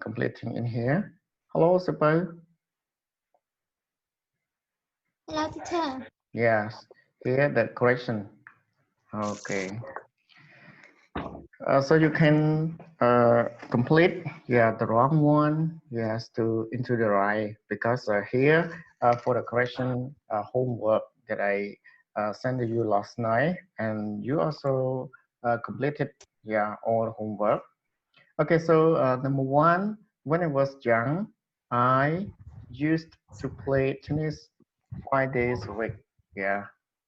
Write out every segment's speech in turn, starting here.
completing in here. Hello, Super. Hello, teacher. Yes, here the correction. Okay. So you can complete, yeah, the wrong one, yes, to into the right, because here for the correction homework that I sent to you last night, and you also completed, yeah, all homework. Okay, so number one, when I was young, I used to play tennis 5 days a week. Yeah,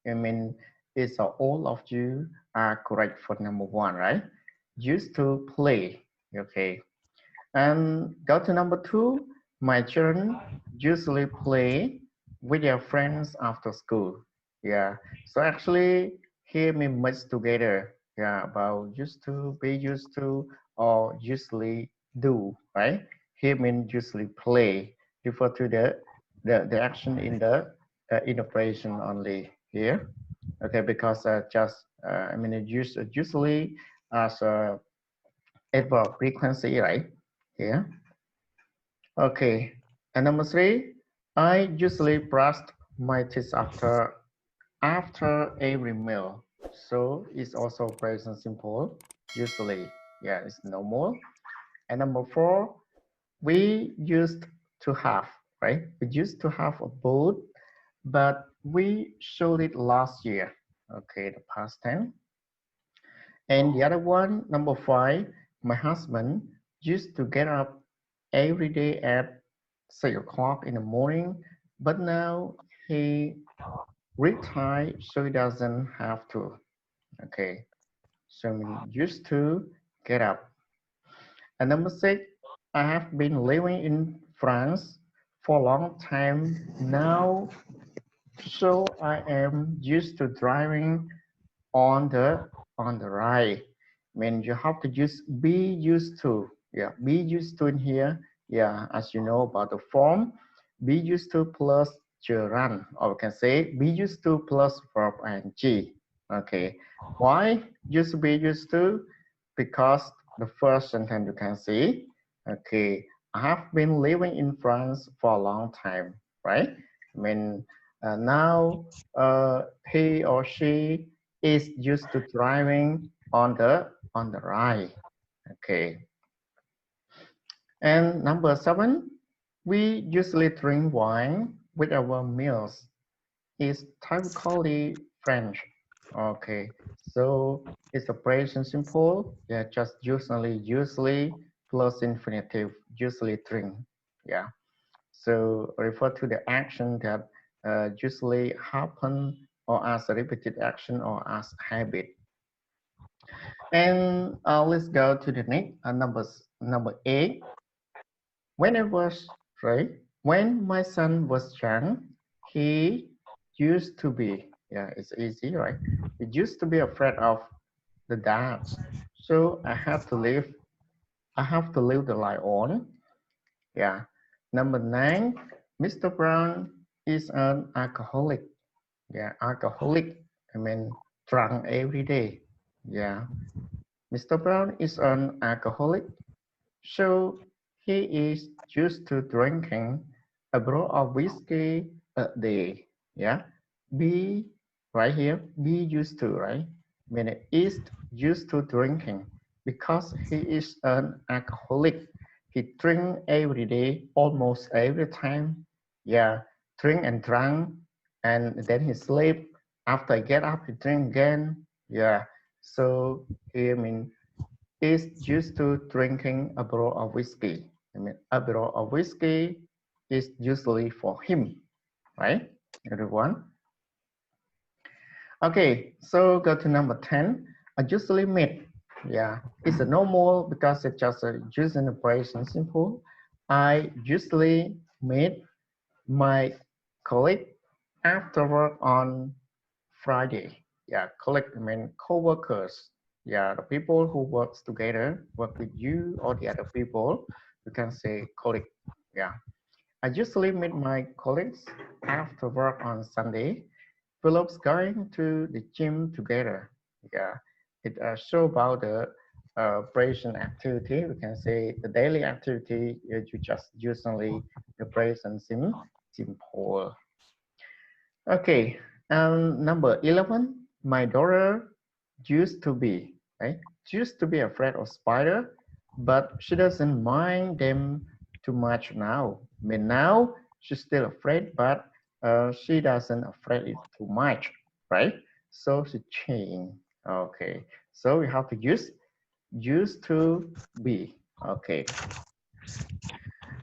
I mean, it's all of you are correct for number one, right? Used to play. Okay, and go to number two. My children usually play with their friends after school. Yeah. So actually, here we mix together. Yeah, about used to, be used to, or usually do. Right. Here means usually play. Refer to the action in operation only here. Okay, because just I mean it usually as a adverb frequency, right? Here. Okay, and number three, I usually brush my teeth after every meal. So it's also present simple. Usually, yeah, it's normal. And number four, we used to have, right? We used to have a boat, but we sold it last year. Okay, the past tense. And the other one, number five, my husband used to get up every day at 6 o'clock in the morning, but now he retired, so he doesn't have to. Okay, so we used to get up. And number six, I have been living in France for a long time now, so I am used to driving on the right. I mean, you have to just be used to, yeah, be used to in here, yeah, as you know about the form, be used to plus gerund, or we can say be used to plus verb ing. Okay, why just be used to? Because the first sentence you can see, okay, I have been living in France for a long time, right? I mean, now he or she is used to driving on the right. Okay. And number seven, we usually drink wine with our meals. It's typically French. Okay. So it's a present simple. Yeah, just usually plus infinitive, usually drink. Yeah. So refer to the action that usually happen, or as a repeated action, or as habit. And let's go to the next number eight. When I was right, when my son was young, he used to be, yeah, it's easy, right? He used to be afraid of the dark, so I have to leave the light on. Yeah. Number nine, Mr. Brown is an alcoholic. Yeah, alcoholic. I mean, drunk every day. Yeah. Mr. Brown is an alcoholic, so he is used to drinking a bottle of whiskey a day. Yeah, be right here. Be used to, right? Meaning is used to drinking because he is an alcoholic. He drink every day, almost every time. Yeah, drink and drunk, and then he sleep. After he get up, he drink again. Yeah, so he mean is used to drinking a bottle of whiskey. I mean, a bottle of whiskey is usually for him, right? Everyone. Okay, so go to number 10. I usually meet. Yeah, it's a normal because it's just a using operation simple. I usually meet my colleague after work on Friday. Yeah, colleague, I mean co-workers. Yeah, the people who works together, work with you or the other people, you can say colleague. Yeah, I usually meet my colleagues after work on Sunday. We love going to the gym together. Yeah, it show about present activity. We can say the daily activity. You just usually the present simple. Okay, number 11. My daughter used to be, right? Used to be afraid of spider, but she doesn't mind them too much now. I mean, now she's still afraid, but she doesn't afraid it too much, right? So she changed. Okay, so we have to use used to be. Okay,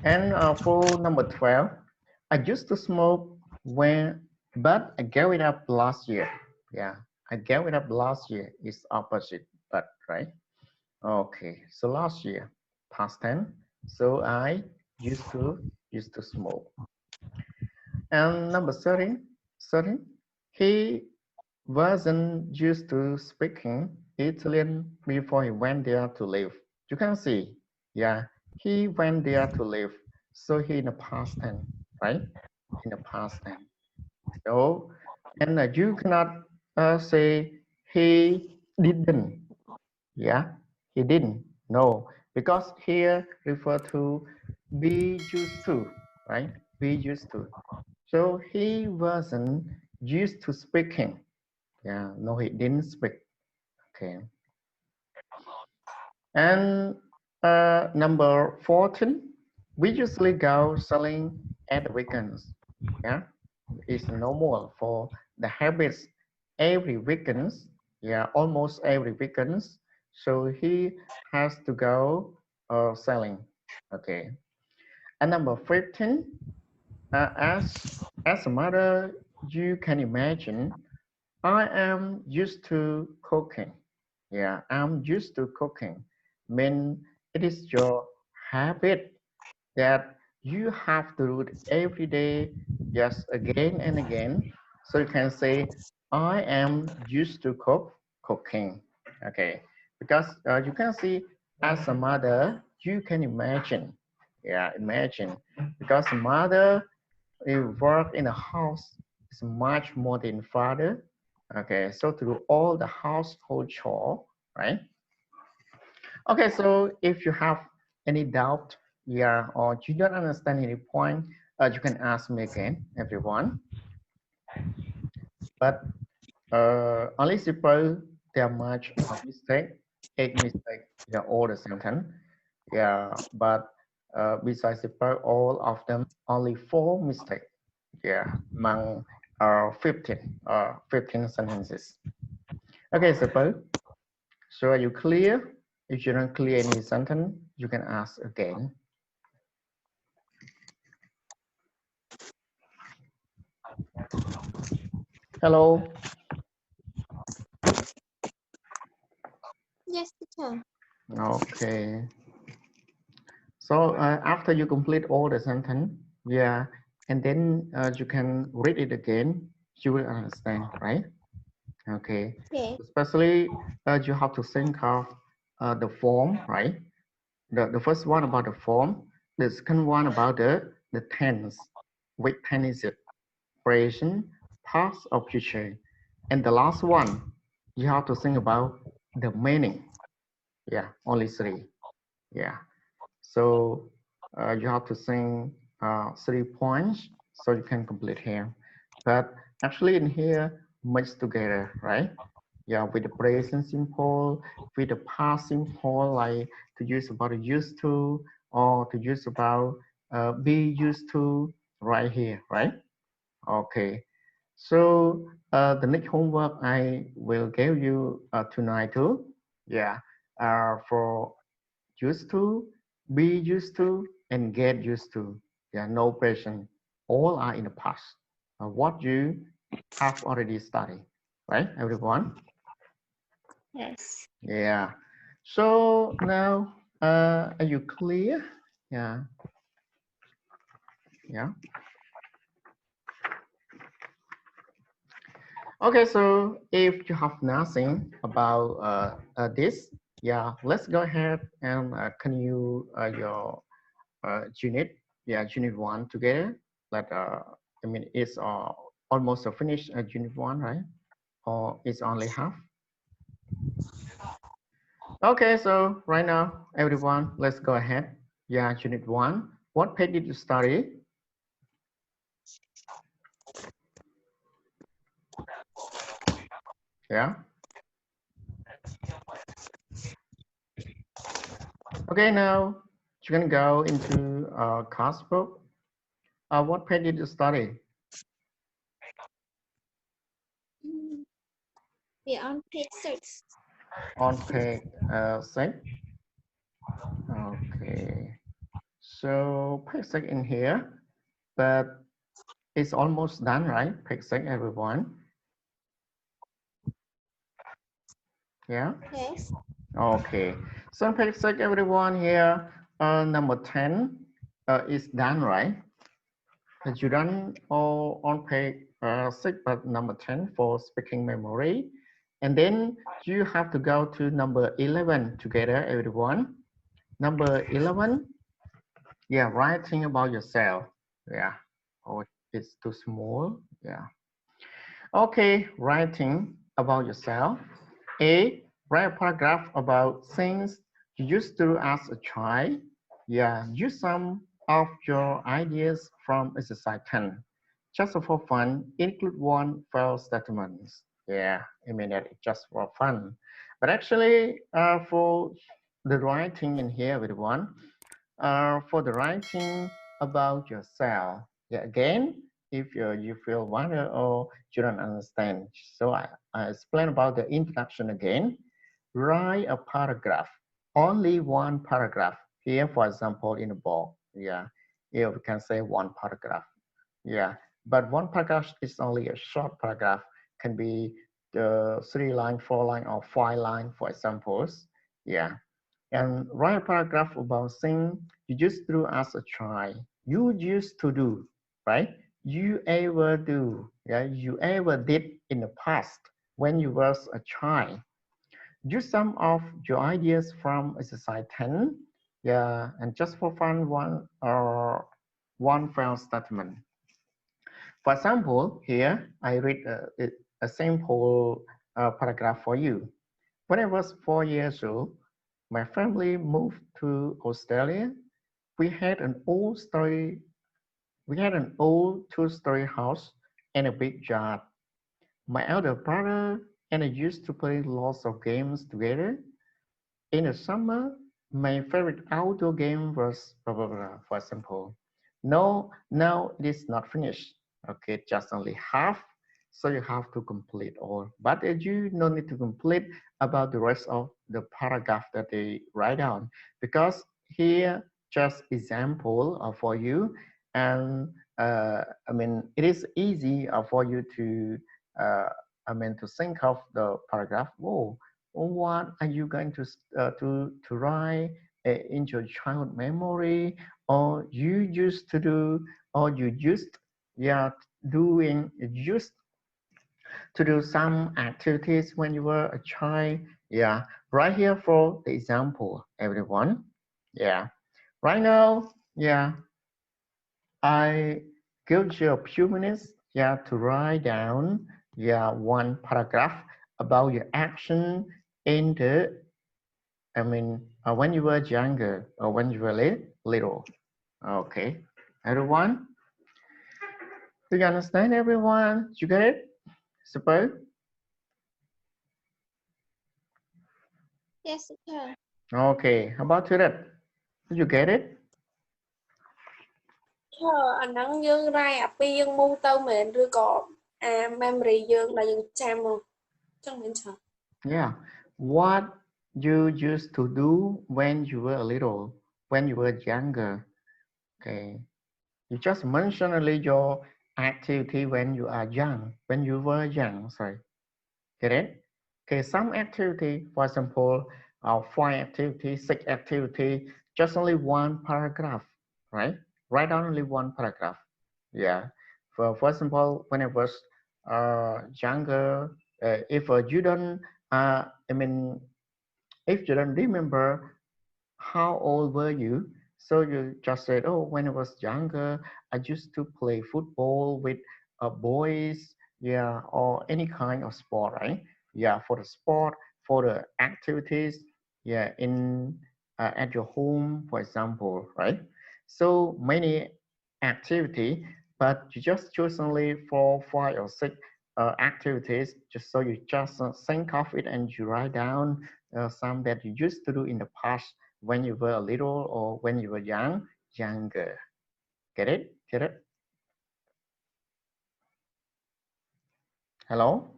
and for number 12, I used to smoke but I gave it up last year. Yeah, I gave it up last year. It's opposite, but right? Okay, so last year, past tense. So I used to used to smoke. And number 13, he wasn't used to speaking Italian before he went there to live. You can see, yeah, he went there to live. So he in the past tense, right? In the past tense. So, and you cannot say he didn't. Yeah, he didn't. No, because here refer to be used to, right? Be used to. So he wasn't used to speaking. Yeah, no, he didn't speak. Okay. And number 14, we usually go selling at the weekends. Yeah, it's normal for the habits every weekends. Yeah, almost every weekends. So he has to go selling. Okay. And number 15, as a mother, you can imagine I am used to cooking. Yeah, I'm used to cooking. Mean it is your habit that you have to do it every day, just again and again. So you can say, I am used to cooking. Okay, because you can see as a mother, you can imagine. Yeah, imagine. Because a mother work in a house is much more than father. Okay, so to do all the household chore, right? Okay, so if you have any doubt, yeah, or you don't understand any point, you can ask me again, everyone. But only suppose there are much mistake, 8 mistake, yeah, all the sentence. Yeah, but besides suppose all of them, only 4 mistake. Yeah, among 15 sentences. Okay, suppose. So are you clear? If you don't clear any sentence, you can ask again. Hello. Yes, teacher. Okay. So after you complete all the sentence, yeah, and then you can read it again. You will understand, right? Okay. Okay. Especially you have to think of the form, right? The first one about the form, the second one about the tense. Which tense is it? Present, past, or future. And the last one, you have to think about the meaning. Yeah, only three. Yeah. So you have to think 3 points so you can complete here. But actually in here, mixed together, right? Yeah, with the present simple, with the past simple, like to use about used to, or to use about be used to right here, right? Okay. So the next homework I will give you tonight too. Yeah. For used to, be used to, and get used to. Yeah, no present. All are in the past. What you have already studied, right, everyone? Yes. Yeah. So now, are you clear? Yeah. Yeah. Okay. So if you have nothing about this, yeah, let's go ahead and continue your unit, yeah, unit one together. Like, I mean, it's almost a finished unit one, right? Or it's only half? Okay, so right now, everyone, let's go ahead. Yeah, unit 1. What page did you study? Yeah. Okay, now you can go into class book. What page did you study? Mm, we are on page 6. On page 6. Okay. So page 6 in here, but it's almost done, right? Page 6, everyone. Yeah. Yes. Okay. So page 6, everyone here. Number 10 is done, right? You done all on page 6, but number 10 for speaking memory. And then you have to go to number 11 together, everyone. Number 11, yeah, writing about yourself. Yeah. Oh, it's too small. Yeah. Okay, writing about yourself. A, write a paragraph about things you used to do as a child. Yeah, use some of your ideas from exercise 10. Just for fun, include one false statement. Yeah, I mean that it's just for fun. But actually, for the writing in here, everyone, for the writing about yourself. Yeah, again, if you feel wonder or you don't understand, so I explain about the introduction again. Write a paragraph, only one paragraph. Here, for example, in the book, yeah, here we can say one paragraph. Yeah, but one paragraph is only a short paragraph, can be the 3 line, 4 line, or 5 line, for examples. Yeah, and write a paragraph about things you used to do as a child. You used to do, right? You ever do, yeah, you ever did in the past when you was a child. Use some of your ideas from exercise 10, yeah, and just for fun, one or one failed statement. For example, here I read a simple paragraph for you. When I was 4 years old, my family moved to Australia. We had an old story. We had an old two-story house and a big yard. My elder brother and I used to play lots of games together. In the summer, my favorite outdoor game was blah, blah, blah, for example. No, it is not finished. Okay, just only half. So you have to complete all. But you no need to complete about the rest of the paragraph that they write down because here just example for you, and I mean it is easy for you to uh, I mean to think of the paragraph. Whoa, what are you going to write in your child memory, or you used to do, or you used, yeah, doing used to do some activities when you were a child. Yeah, right here for the example, everyone. Yeah, right now, yeah, I give you a few minutes, yeah, to write down, yeah, one paragraph about your action in the, I mean, when you were younger or when you were little. Okay, everyone, do you understand, everyone? You get it? Super. Yes, teacher. Okay, how about that? Did you get it? អាហ្នឹងយើង write អាពីយើងមូលទៅមែនឬក៏អា memory យើងដែលយើងចាំមកចឹងមែនចា Yeah. What you used to do when you were little, when you were younger. Okay. You just mentioned only your activity when you are young, when you were young. Sorry. Get it? Okay. Some activity, for example, 5 activity, 6 activity, just only one paragraph, right? Write down only one paragraph. Yeah. For example, when I was younger, if you don't, I mean, if you don't remember how old were you, so you just said, oh, when I was younger, I used to play football with boys, yeah, or any kind of sport, right? Yeah, for the sport, for the activities. yeah, in at your home, for example, right? So many activity, but you just choose only 4, 5 or 6 activities, just so you just think of it and you write down some that you used to do in the past when you were little or when you were younger. Get it? Get it? Hello?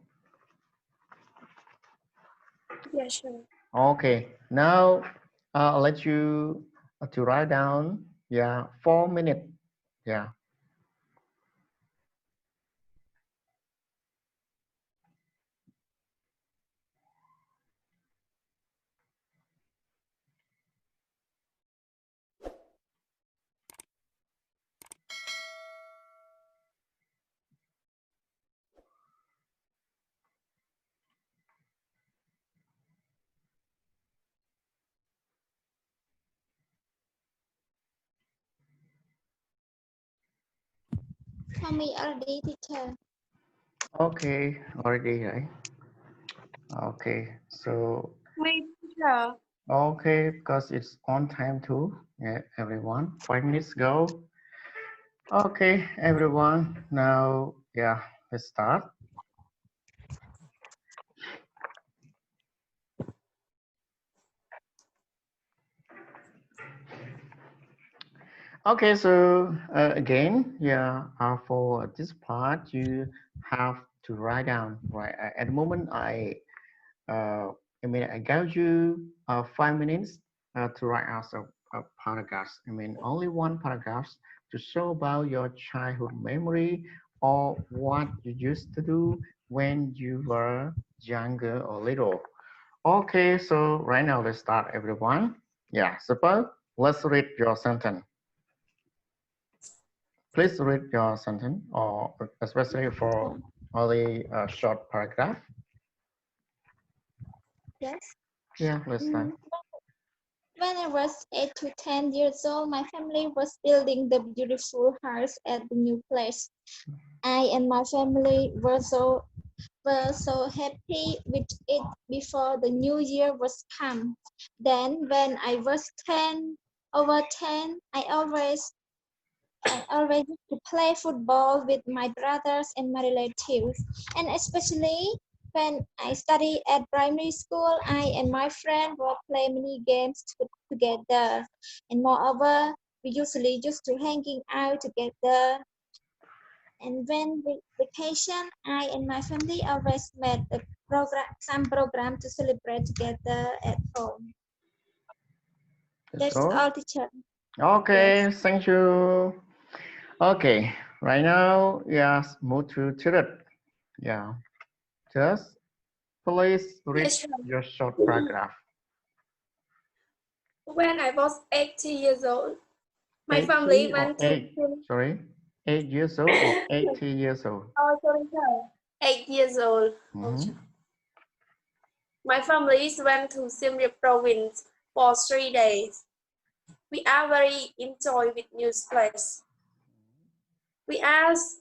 Yeah, sure. Okay, now I'll let you to write down, yeah, 4 minutes. Yeah. For me already, teacher. Okay, already, right? Okay, so Me, teacher. okay, because it's on time too. Yeah, everyone. 5 minutes go. Okay, everyone. Now, yeah, let's start. Okay, so again, yeah, for this part, you have to write down, right? At the moment, I mean, I gave you 5 minutes to write out a paragraph. I mean, only one paragraph to show about your childhood memory or what you used to do when you were younger or little. Okay, so right now let's start, everyone. Yeah, suppose let's read your sentence. Please read your sentence, or especially for only a short paragraph. Yes. Yeah, let's start. When I was 8 to 10 years old, my family was building the beautiful house at the new place. I and my family were so happy with it before the new year was come. Then when I was 10, over 10, I always used to play football with my brothers and my relatives. And especially when I study at primary school, I and my friend would play many games together. And moreover, we usually used to hanging out together. And when vacation, I and my family always made some program to celebrate together at home. That's That's all. all, teacher. Okay, Yes. thank you. Okay, right now, yes, move to Tirad. Yeah, just please read Yes, sure. your short paragraph. When I was 80 years old, my family 80 or went to 8? Sorry, 8 years old or 80 years old? Oh, sorry, sir. 8 years old. Oh, Mm-hmm. sure. My families went to Siem Reap province for 3 days. We are very enjoyed with new place. We asked,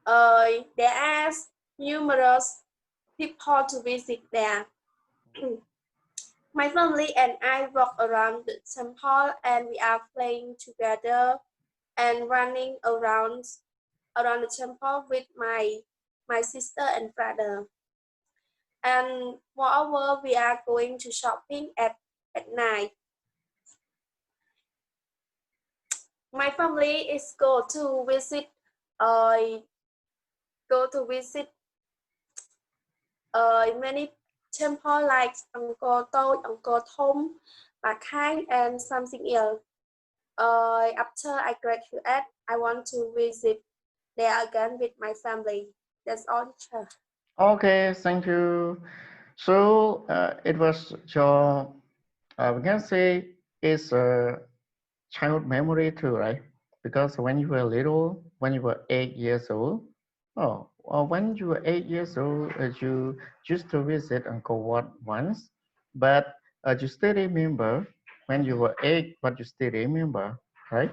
they asked numerous people to visit there. My family and I walk around the temple and we are playing together and running around the temple with my sister and brother. And moreover, we are going to shopping at night. My family is uh go to visit many temple like Angkor Tot, Angkor Thom, Bakhang, and something else. After I graduate, I want to visit there again with my family. That's all, teacher. Okay, thank you. So it was your, we can say it's a childhood memory too, right? Because when you were little, when you were 8 years old, oh, well, when you were 8 years old, you used to visit Angkor Wat once, but you still remember when you were 8, but you still remember, right?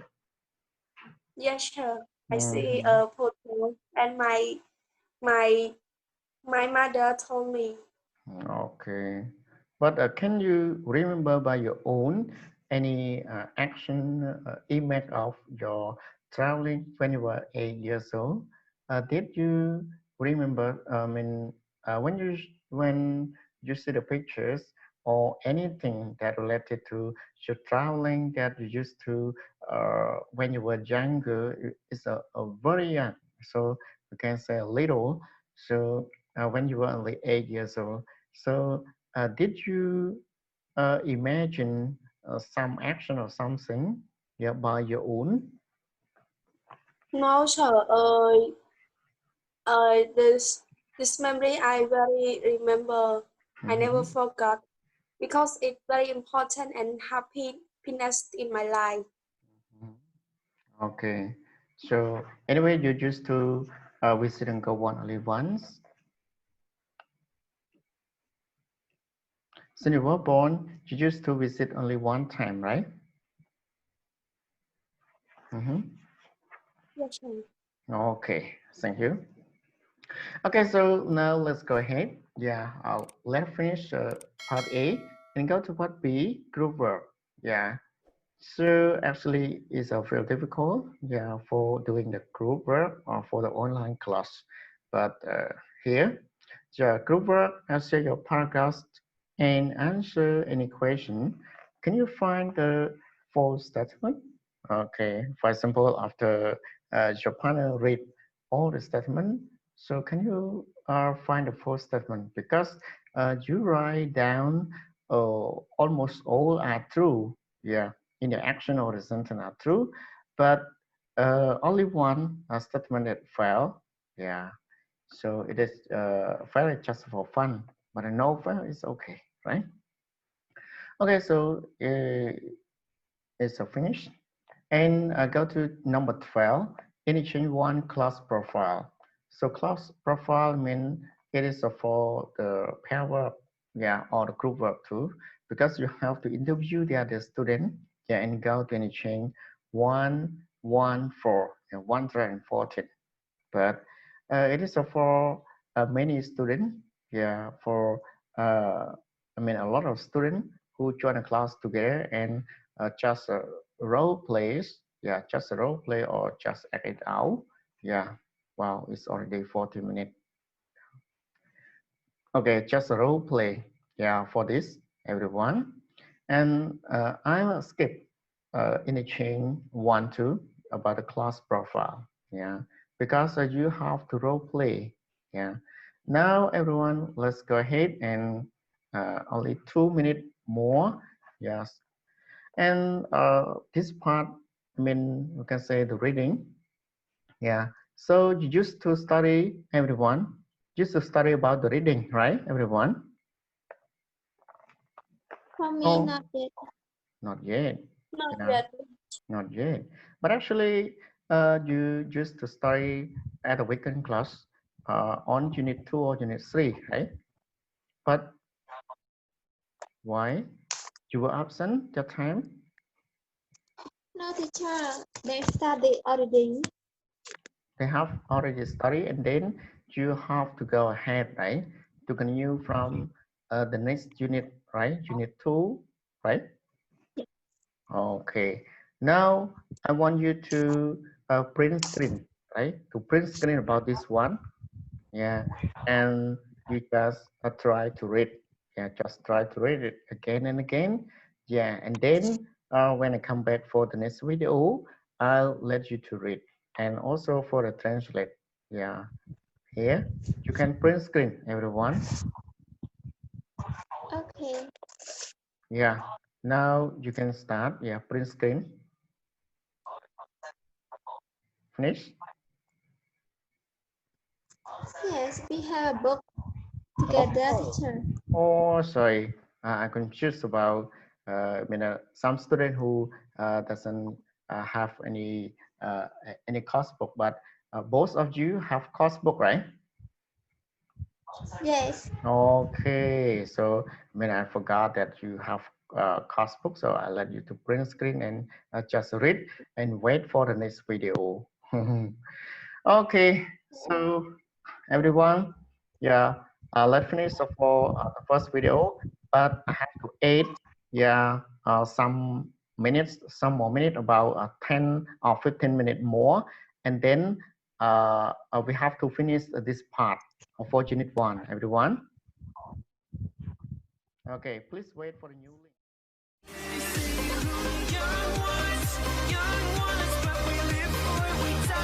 Yes, sure. I see Mhm. a photo, and my my mother told me. Okay. But can you remember by your own any action image of your traveling when you were 8 years old? Did you remember? When you see the pictures or anything that related to your traveling that you used to when you were younger, it's a very young. So you can say little. So when you were only 8 years old. So did you imagine some action or something, yeah, by your own? No, sir. This memory I very remember. I never Mhm. forgot because it's very important and happiness in my life. Mhm. Okay. So anyway, you used to visit and go one only once. Since you were born, you used to visit only one time, right? Mm-hmm. Yes, sir. Okay, thank you. Okay, so now let's go ahead. Yeah, let's finish part A and go to part B, group work. Yeah, so actually it's a very difficult, yeah, for doing the group work or for the online class. But here, the group work, answer your paragraphs and answer any question. Can you find the false statement? Okay, for example, after your partner read all the statement, so can you find the false statement? Because you write down almost all are true, yeah, in the action or the sentence are true, but only one statement that fail, yeah. So it is fail just for fun, but a no fail is okay, right? Okay, so it's a finish. And go to number 12, Interchange1 class profile. So class profile means it is for the pair work, yeah, or the group work too, because you have to interview the other student, yeah, and go to Interchange 114, yeah, 114. But it is for many students, yeah, for a lot of students who join a class together and just role plays, yeah, just a role play or just act it out, yeah. Wow, it's already 40 minutes. Okay, just a role play, yeah, for this everyone. And I'll skip in the chain 1 2 about the class profile, yeah, because you have to role play, yeah. Now everyone, let's go ahead and only 2 minutes more, yes. And this part, I mean, we can say the reading, yeah. So you used to study, everyone, used to study about the reading, right, everyone? For me, Oh, not yet. not yet. Not Yeah, yet. not yet. But actually, you used to study at a weekend class on Unit 2 or Unit 3, right? But why? You were absent that time? No, teacher. They study already. They have already studied, and then you have to go ahead, right? To continue from the next unit, right? Unit 2, right? Yes. Okay. Now I want you to print screen, right? To print screen about this one, yeah. And you just try to read, yeah. Just try to read it again and again, yeah. And then when I come back for the next video, I'll let you to read, and also for the translate, yeah. Here you can print screen, everyone. Okay. Yeah. Now you can start, yeah. Print screen. Finish. Yes, we have a book together, Oh, teacher. oh, sorry. I'm confused about some student who doesn't have any course book, but both of you have course book, right? Yes. Okay, so I forgot that you have course book, so I let you to print screen and just read and wait for the next video. Okay, so everyone, yeah. let's finish for the first video, but I have to add, yeah, some more minutes, about 10 or 15 minutes more, and then we have to finish this part for Unit 1, everyone. Okay, please wait for the new link. Young ones, but we live for it, we die.